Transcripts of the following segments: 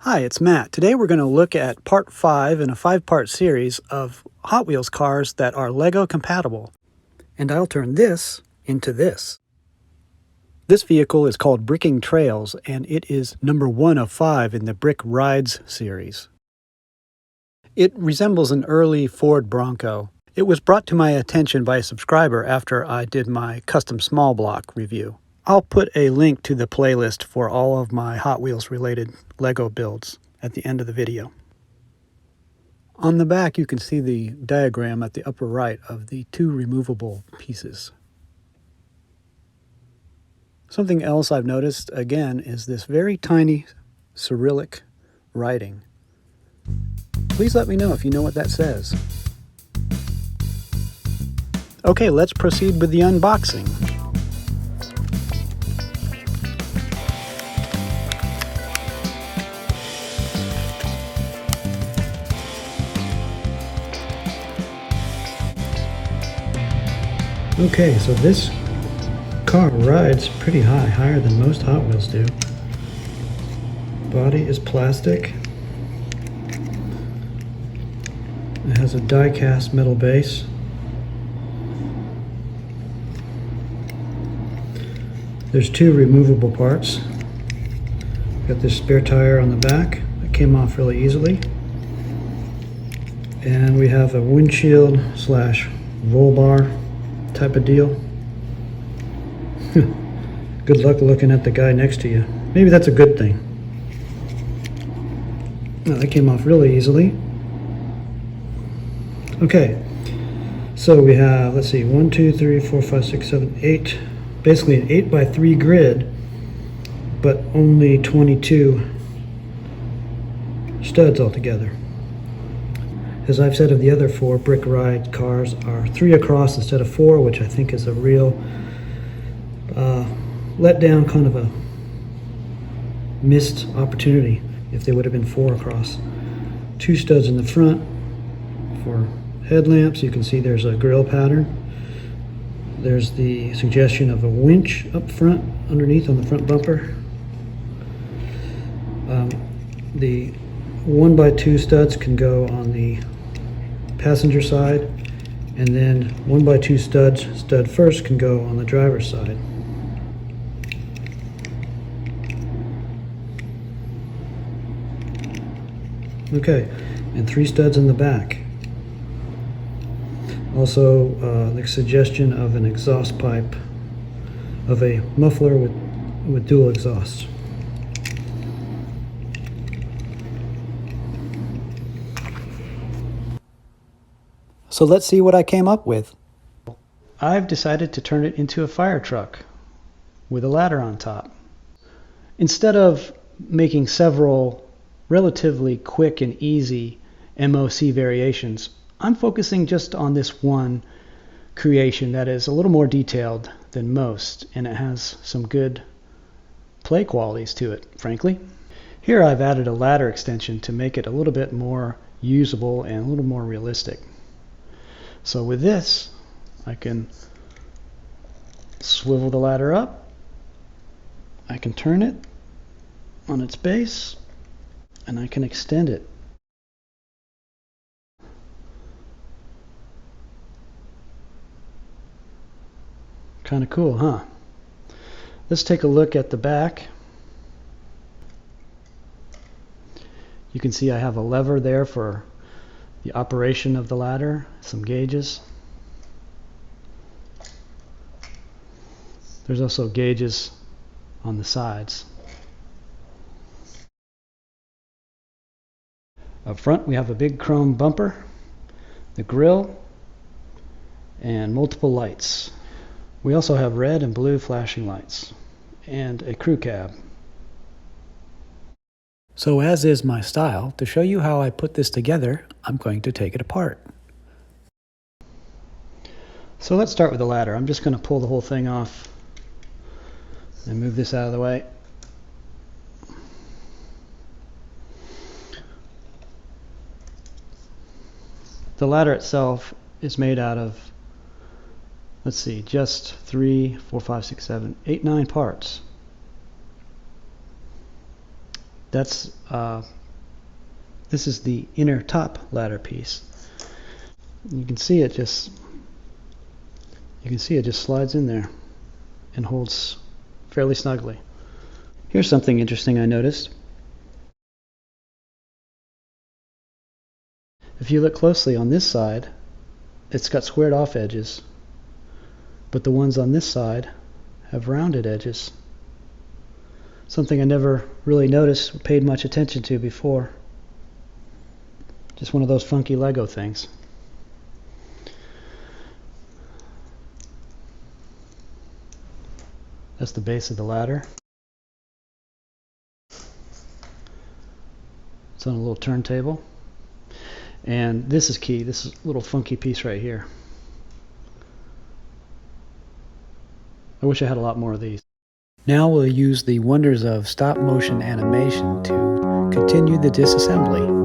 Hi, it's Matt. Today we're going to look at part 5 in a 5-part series of Hot Wheels cars that are LEGO compatible. And I'll turn this into this. This vehicle is called Bricking Trails, and it is number 1 of 5 in the Brick Rides series. It resembles an early Ford Bronco. It was brought to my attention by a subscriber after I did my custom small block review. I'll put a link to the playlist for all of my Hot Wheels related LEGO builds at the end of the video. On the back you can see the diagram at the upper right of the 2 removable pieces. Something else I've noticed again is this very tiny Cyrillic writing. Please let me know if you know what that says. Okay, let's proceed with the unboxing. Okay, so this car rides pretty high, higher than most Hot Wheels do. Body is plastic. It has a die-cast metal base. There's 2 removable parts. Got this spare tire on the back that came off really easily. And we have a windshield slash roll bar type of deal. Good luck looking at the guy next to you. Maybe that's a good thing. Oh, that came off really easily. Okay, so we have, let's see, 1, 2, 3, 4, 5, 6, 7, 8. Basically an 8x3 grid, but only 22 studs altogether. As I've said of the other 4 Brick Ride cars are 3 across instead of 4, which I think is a real letdown, kind of a missed opportunity if they would have been 4 across. 2 studs in the front for headlamps. You can see there's a grill pattern. There's the suggestion of a winch up front, underneath on the front bumper. The 1x2 studs can go on the passenger side, and then 1x2 stud first can go on the driver's side. Okay, and 3 studs in the back. Also, the suggestion of an exhaust pipe, of a muffler with dual exhausts. So let's see what I came up with. I've decided to turn it into a fire truck with a ladder on top. Instead of making several relatively quick and easy MOC variations, I'm focusing just on this one creation that is a little more detailed than most, and it has some good play qualities to it, frankly. Here I've added a ladder extension to make it a little bit more usable and a little more realistic. So with this, I can swivel the ladder up, I can turn it on its base, and I can extend it. Kind of cool, huh? Let's take a look at the back. You can see I have a lever there for the operation of the ladder, some gauges. There's also gauges on the sides. Up front we have a big chrome bumper, the grille, and multiple lights. We also have red and blue flashing lights, and a crew cab. So as is my style, to show you how I put this together, I'm going to take it apart. So let's start with the ladder. I'm just going to pull the whole thing off and move this out of the way. The ladder itself is made out of, let's see, just 8, 9 parts. That's this is the inner top ladder piece. You can see it just slides in there and holds fairly snugly. Here's something interesting I noticed. If you look closely on this side, it's got squared off edges, but the ones on this side have rounded edges. Something I never really noticed or paid much attention to before. Just one of those funky Lego things. That's the base of the ladder. It's on a little turntable. And this is key, this little funky piece right here. I wish I had a lot more of these. Now we'll use the wonders of stop motion animation to continue the disassembly.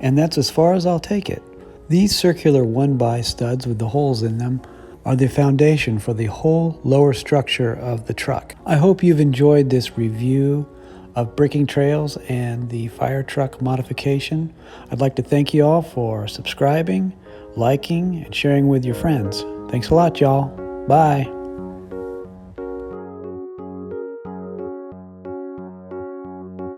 And that's as far as I'll take it. These circular 1x studs with the holes in them are the foundation for the whole lower structure of the truck. I hope you've enjoyed this review of Bricking Trails and the Firetruck modification. I'd like to thank you all for subscribing, liking, and sharing with your friends. Thanks a lot, y'all. Bye.